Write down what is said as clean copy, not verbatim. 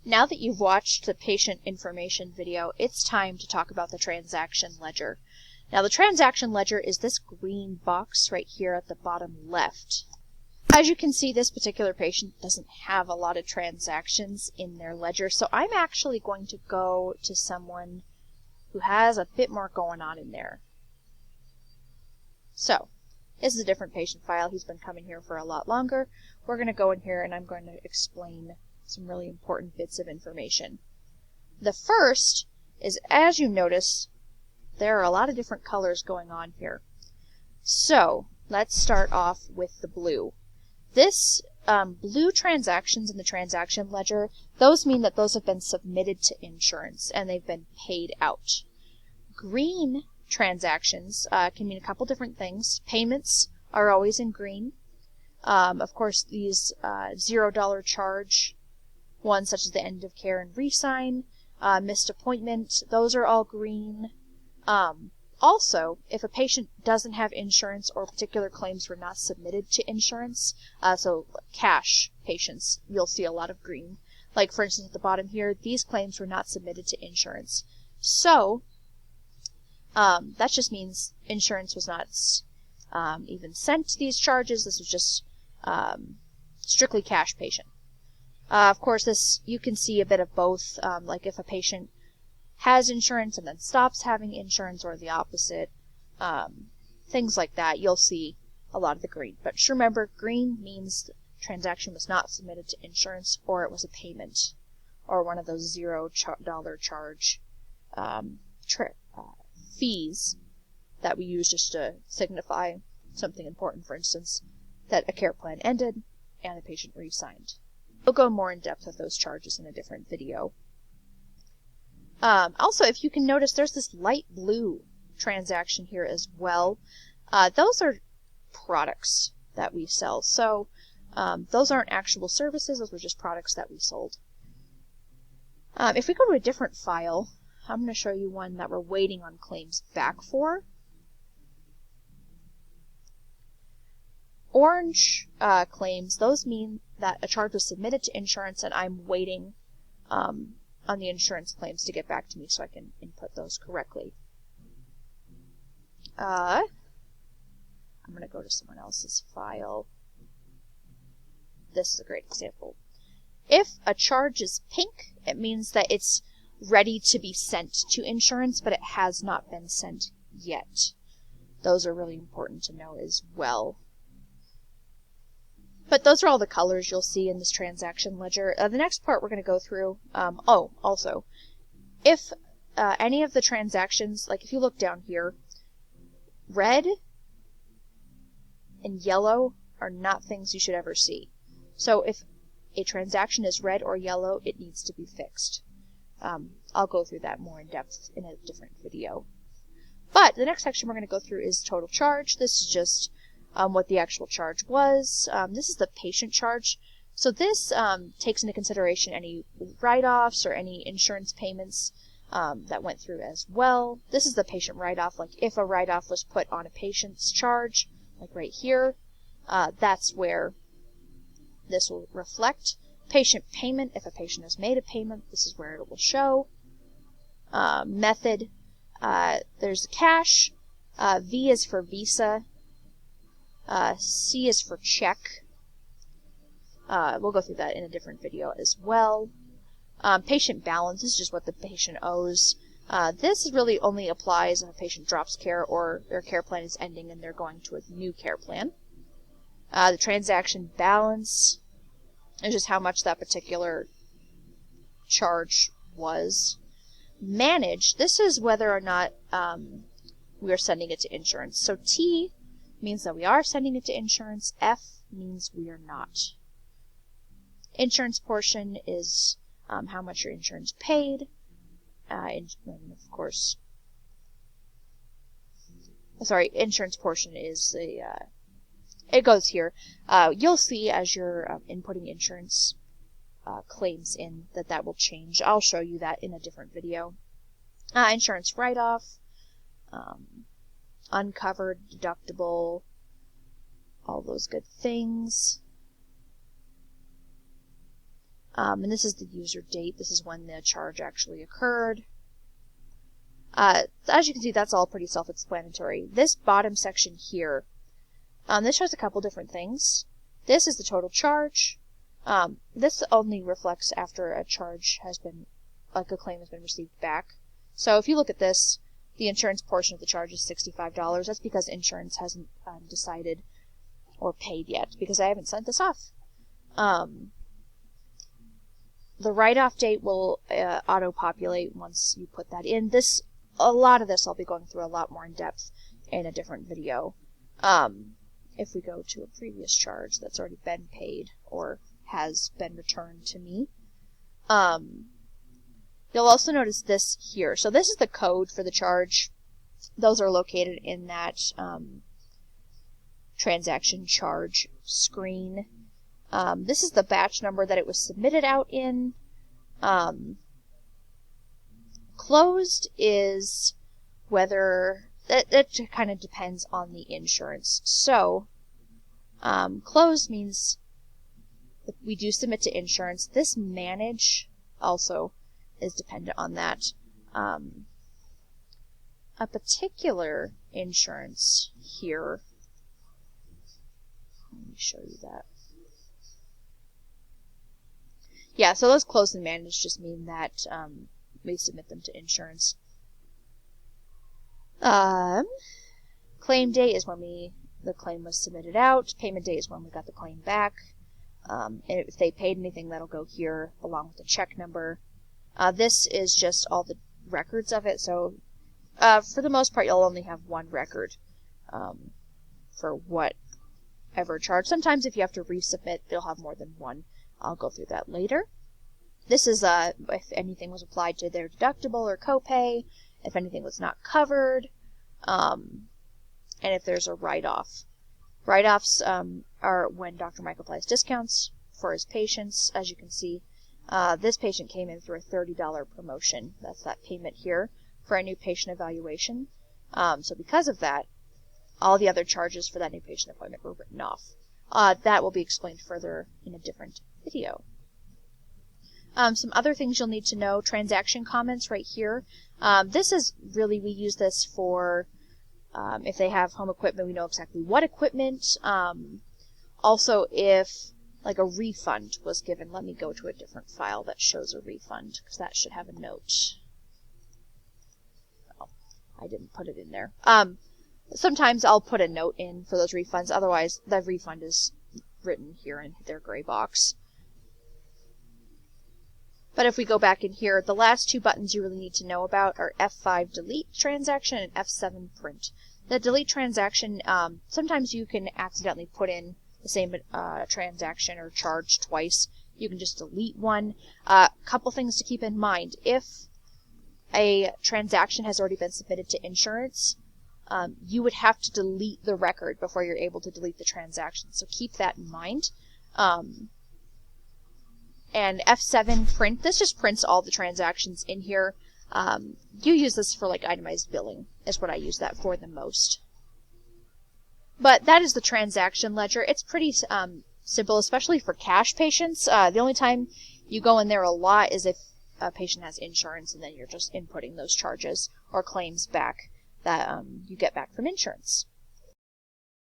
Now that you've watched the patient information video, it's time to talk about the transaction ledger. Now the transaction ledger is this green box right here at the bottom left. As you can see, this particular patient doesn't have a lot of transactions in their ledger, so I'm actually going to go to someone who has a bit more going on in there. So, this is a different patient file. He's been coming here for a lot longer. We're going to go in here and I'm going to explain some really important bits of information. The first is, as you notice, there are a lot of different colors going on here. So, let's start off with the blue. This blue transactions in the transaction ledger, those mean that those have been submitted to insurance and they've been paid out. Green transactions can mean a couple different things. Payments are always in green. Of course, these $0 charge ones such as the end of care and re-sign, missed appointment, those are all green. Also, if a patient doesn't have insurance or particular claims were not submitted to insurance, so cash patients, you'll see a lot of green. Like for instance at the bottom here, these claims were not submitted to insurance. So, that just means insurance was not even sent these charges. This was just strictly cash patient. Of course, this you can see a bit of both, like if a patient has insurance and then stops having insurance or the opposite, things like that, you'll see a lot of the green. But just remember, green means the transaction was not submitted to insurance or it was a payment or one of those $0 charge fees that we use just to signify something important, for instance, that a care plan ended and the patient re-signed. We'll go more in depth with those charges in a different video. Also, if you can notice, there's this light blue transaction here as well. Those are products that we sell. So those aren't actual services, those were just products that we sold. If we go to a different file, I'm going to show you one that we're waiting on claims back for. Orange claims, those mean that a charge was submitted to insurance and I'm waiting on the insurance claims to get back to me so I can input those correctly. I'm going to go to someone else's file. This is a great example. If a charge is pink, it means that it's ready to be sent to insurance, but it has not been sent yet. Those are really important to know as well. But those are all the colors you'll see in this transaction ledger. The next part we're going to go through, also, if any of the transactions, like if you look down here, red and yellow are not things you should ever see. So if a transaction is red or yellow, it needs to be fixed. I'll go through that more in depth in a different video. But the next section we're going to go through is total charge. This is just what the actual charge was. This is the patient charge. So this takes into consideration any write-offs or any insurance payments that went through as well. This is the patient write-off, like if a write-off was put on a patient's charge, like right here, that's where this will reflect. Patient payment, if a patient has made a payment, this is where it will show. Method, there's cash, V is for Visa, C is for check. We'll go through that in a different video as well. Patient balance is just what the patient owes. This really only applies if a patient drops care or their care plan is ending and they're going to a new care plan. The transaction balance is just how much that particular charge was. Manage, this is whether or not we are sending it to insurance. So T means that we are sending it to insurance. F means we are not. Insurance portion is how much your insurance paid. And of course, sorry, insurance portion is the, it goes here. You'll see as you're inputting insurance claims in that will change. I'll show you that in a different video. Insurance write-off, uncovered, deductible, all those good things. And this is the user date. This is when the charge actually occurred. As you can see, that's all pretty self-explanatory. This bottom section here, this shows a couple different things. This is the total charge. This only reflects after a charge has been, like a claim has been received back. So if you look at this, the insurance portion of the charge is $65. That's because insurance hasn't decided or paid yet, because I haven't sent this off. The write-off date will auto-populate once you put that in. A lot of this I'll be going through a lot more in depth in a different video. If we go to a previous charge that's already been paid or has been returned to me, you'll also notice this here. So this is the code for the charge. Those are located in that transaction charge screen. This is the batch number that it was submitted out in. Closed is whether that kind of depends on the insurance. So closed means that we do submit to insurance. This manage also is dependent on that. A particular insurance here, let me show you that. Yeah, so those closed and managed just mean that we submit them to insurance. Claim date is when the claim was submitted out. Payment date is when we got the claim back. And if they paid anything, that'll go here along with the check number. This is just all the records of it. So for the most part, you'll only have one record for whatever charge. Sometimes if you have to resubmit, you'll have more than one. I'll go through that later. This is if anything was applied to their deductible or copay, if anything was not covered, and if there's a write-off. Write-offs are when Dr. Mike applies discounts for his patients. As you can see, this patient came in through a $30 promotion. That's that payment here for a new patient evaluation. So because of that, all the other charges for that new patient appointment were written off. That will be explained further in a different video. Some other things you'll need to know, transaction comments right here. This is really, we use this for if they have home equipment, we know exactly what equipment. Also, if like a refund was given, let me go to a different file that shows a refund, because that should have a note. Oh, I didn't put it in there. Sometimes I'll put a note in for those refunds, otherwise the refund is written here in their gray box. But if we go back in here, the last two buttons you really need to know about are F5 delete transaction and F7 print. The delete transaction, sometimes you can accidentally put in the same transaction or charge twice. You can just delete one. Couple things to keep in mind. If a transaction has already been submitted to insurance, you would have to delete the record before you're able to delete the transaction. So keep that in mind. And F7 print, this just prints all the transactions in here. You use this for like itemized billing, is what I use that for the most. But that is the transaction ledger. It's pretty simple, especially for cash patients. The only time you go in there a lot is if a patient has insurance, and then you're just inputting those charges or claims back that you get back from insurance.